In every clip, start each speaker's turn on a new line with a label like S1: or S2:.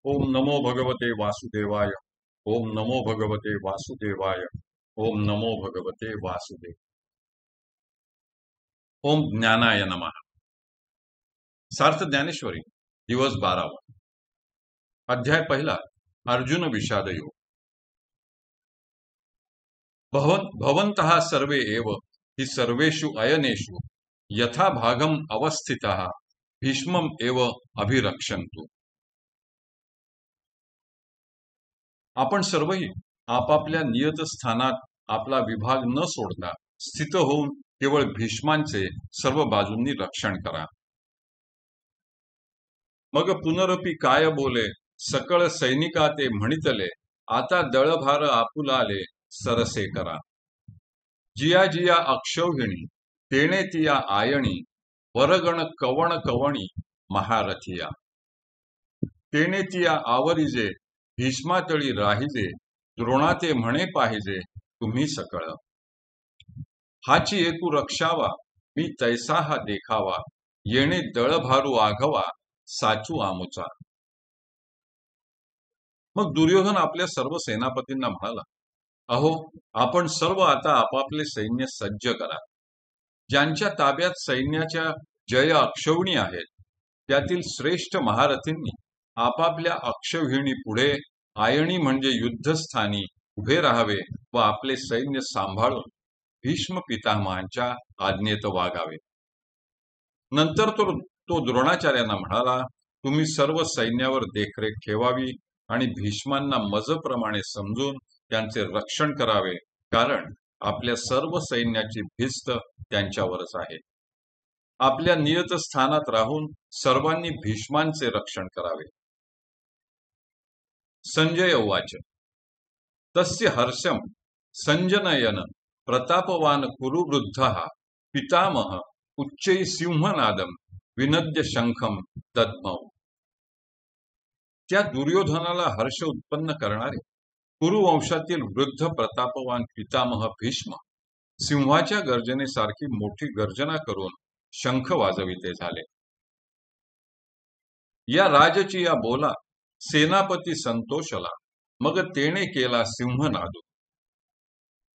S1: ओम नमो भगवते वासुदेवाय। ओम नमो भगवते वासुदेवाय। ओम नमो भगवते वासुदेव। ओम ज्ञानाय नमः। सार्थ ज्ञानेश्वरी दिवस 12वा, अध्याय पहिला, अर्जुन विषाद योग। भवन्तः सर्वे एव हि सर्वेषु अयनेषु यथा भागम अवस्थितः भीष्मम एव अभिरक्षन्तु। आपण सर्वही आपापल्या नियत स्थानात आपला विभाग न सोडता स्थित होऊन केवळ भीष्मांचे सर्व बाजूंनी रक्षण करा। मग पुनरपि काय बोले सकळ सैनिका ते म्हणितले, आता दळभार आपुलाले सरसे करा। जिया जिया अक्षौहिणी तेणे तिया आयणी, वरगण कवण कवणी महारथिया। तेणे तिया आवरिजे भीष्मातळी राहिजे, द्रोणाते म्हणे पाहिजे तुम्ही सकळ। हाची एकू रक्षावा मी तैसा हा देखावा, येणे दळभारू आघवा साचू आमुचा। मग दुर्योधन आपल्या सर्व सेनापतींना म्हणाला, अहो आपण सर्व आता आपापले सैन्य सज्ज करा। ज्यांच्या ताब्यात सैन्याच्या जय अक्षौहिणी आहेत त्यातील श्रेष्ठ महारथींनी आपापल्या अक्षौहिणी पुढे आयणी म्हणजे युद्धस्थानी उभे राहावे व आपले सैन्य सांभाळून भीष्म पितामहांच्या आज्ञेत वागावे। नंतर तो द्रोणाचार्यांना म्हणाला, तुम्ही सर्व सैन्यावर देखरेख ठेवावी आणि भीष्मांना मजप्रमाणे समजून त्यांचे रक्षण करावे, कारण आपल्या सर्व सैन्याची भिस्त त्यांच्यावरच आहे। आपल्या नियत स्थानात राहून सर्वांनी भीष्मांचे रक्षण करावे। संजय उवाच तस्य हर्षम संजनयन प्रतापवान कुरुवृद्धः पितामह उच्चै सिंहनादम विनद्य शंखम दद्मौ। त्या दुर्योधनाला हर्ष उत्पन्न करणारे कुरुवंशातील वृद्ध प्रतापवान पितामह भीष्म सिंहाच्या गर्जनेसारखी मोठी गर्जना करून शंख वाजविते झाले। या राजची या बोला सेनापती संतोषला, मग तेणे केला सिंहनादू।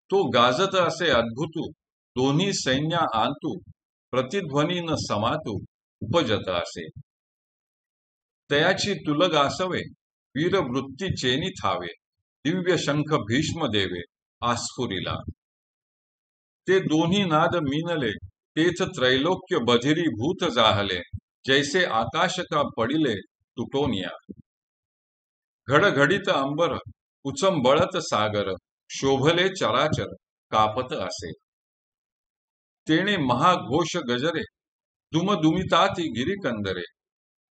S1: तो गाजत असे अद्भुतू, दोन्ही सैन्या आंतू, प्रतिध्वनी न समातू उपजत असे। तयाची तुलग आसवे वीरवृत्ती चेनी थावे, दिव्य शंख भीष्म देवे आस्फुरिला। ते दोन्ही नाद मीनले तेथ त्रैलोक्य बधिरी भूत जाहले, जैसे आकाश का पडिले तुटोनिया। घडघडित अंबर उचंबळत सागर, शोभले चराचर कापत असे। तेणे महाघोष गजरे दुमदुमिताती गिरिकंदरे,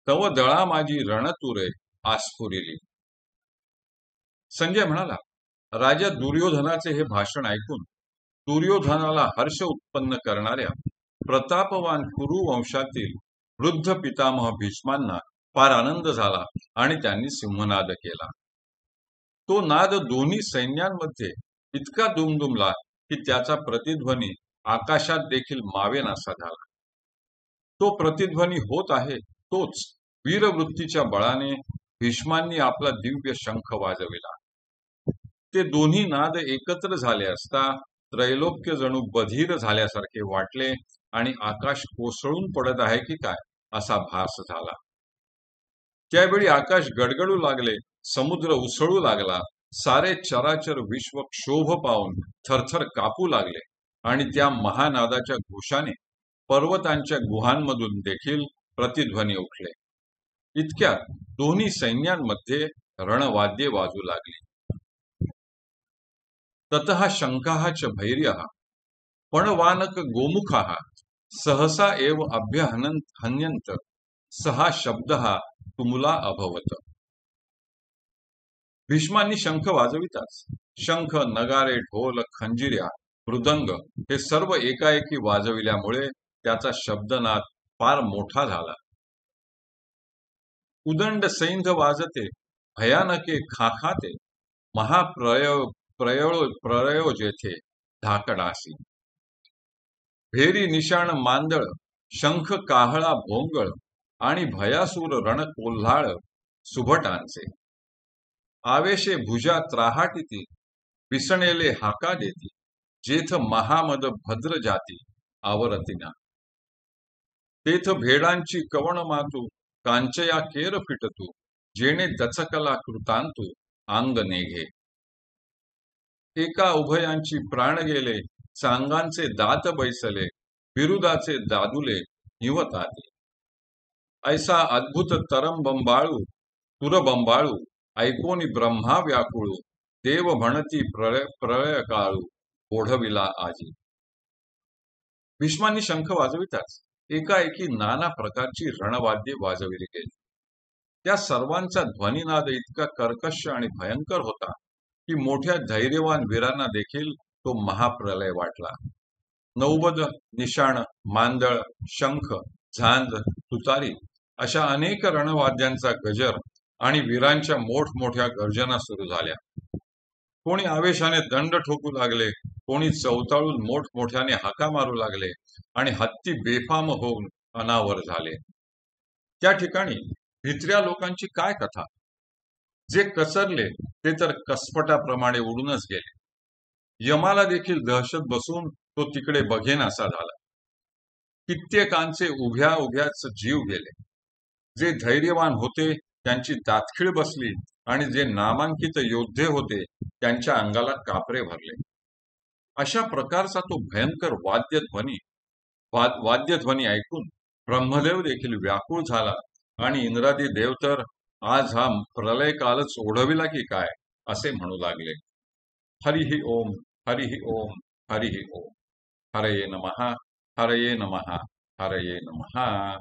S1: तव दळा माझी रणतुरे आस्फुरिली। संजय म्हणाला, राजा दुर्योधनाचे हे भाषण ऐकून दुर्योधनाला हर्ष उत्पन्न करणाऱ्या प्रतापवान कुरुवंशातील वृद्ध पितामह भीष्मांना फार आनंद झाला आणि त्यांनी सिंहनाद केला। तो नाद दोन्ही सैन्यांमध्ये इतका दुमदुमला की त्याचा प्रतिध्वनी आकाशात देखील मावेनासा झाला। तो प्रतिध्वनी होत आहे तोच वीरवृत्तीच्या बळाने भीष्मांनी आपला दिव्य शंख वाजविला। ते दोन्ही नाद एकत्र झाले असता त्रैलोक्य जणू बधीर झाल्यासारखे वाटले आणि आकाश कोसळून पडत आहे की काय असा भास झाला। त्यावेळी आकाश गडगडू लागले, समुद्र उसळू लागला, सारे चराचर विश्व क्षोभ पावून थरथर कापू लागले आणि त्या महानादाच्या घोषाने पर्वतांच्या गुहांमधून देखील प्रतिध्वनी उठले। इतक्यात दोन्ही सैन्यांमध्ये रणवाद्ये वाजू लागली। ततः शंखाः च भैर्यः पणवानक गोमुखाः सहसा एव हन्यन्त, सहा शब्दः तुमुला अभवत। भीष्मांनी शंख वाजविताच शंख, नगारे, ढोल, खंजिऱ्या, मृदंग हे सर्व एकाएकी वाजविल्यामुळे त्याचा शब्दनाद फार मोठा झाला। उदंड सैंध वाजते भयानके खाखाते, प्रळयो जेथे धाकडासी। भेरी निशाण मांदळ, शंख काहळा भोंगळ आणि भयासूर रण कोल्हाळ सुभटांचे. आवेशे भुजा त्राहाटीती, विसणेले हाका देती, जेथ महामद भद्र जाती आवरतिना. तेथ भेडांची कवण मातू, कांचया केर फिटतू, जेणे दचकला कृतांतू अंग नेघे. एका उभयांची प्राण गेले, सांगांचे दात बैसले, बिरुदाचे दादुले निवताते. ऐसा अद्भुत तरम बंबाळू, तुर बंबाळू, ऐकोनी ब्रह्मा व्याकुळू, देव म्हणती प्रळय प्रळय काळू, ओढविला आजी. भीष्मांनी शंख वाजविताच एकाएकी नाना प्रकारची रणवाद्ये वाजविली गेली. त्या सर्वांचा ध्वनिनाद इतका कर्कश आणि भयंकर होता की मोठ्या धैर्यवान वीरांना देखील तो महाप्रलय वाटला. नौबद, निशाण, मांदळ, शंख, झांज, तुतारी अशा अनेक रणवाद्यांचा गजर आणि वीरांच्या मोठमोठ्या गर्जना सुरू झाल्या. कोणी आवेशाने दंड ठोकू लागले, कोणी चवताळून मोठमोठ्याने हाका मारू लागले आणि हत्ती बेफाम होऊन अनावर झाले. त्या ठिकाणी भित्र्या लोकांची काय कथा. जे कचरले ते तर कसपटाप्रमाणे उडूनच गेले. यमाला देखील दहशत बसून तो तिकडे बघेनासा झाला. कित्येकांचे उभ्या उभ्याच जीव गेले. जे धैर्यवान होते त्यांची दातखीळ बसली आणि जे नामांकित योद्धे होते त्यांच्या अंगाला कापरे भरले. अशा प्रकारचा तो भयंकर वाद्यध्वनी ऐकून ब्रह्मदेव देखील व्याकुळ झाला आणि इंद्रादी देव तर आज हा प्रलय कालच ओढविला की काय असे म्हणू लागले. हरिहि ओम, हरिहि ओम, हरिहि ओम. हरये नमः, हरये नमः, हरये नमः.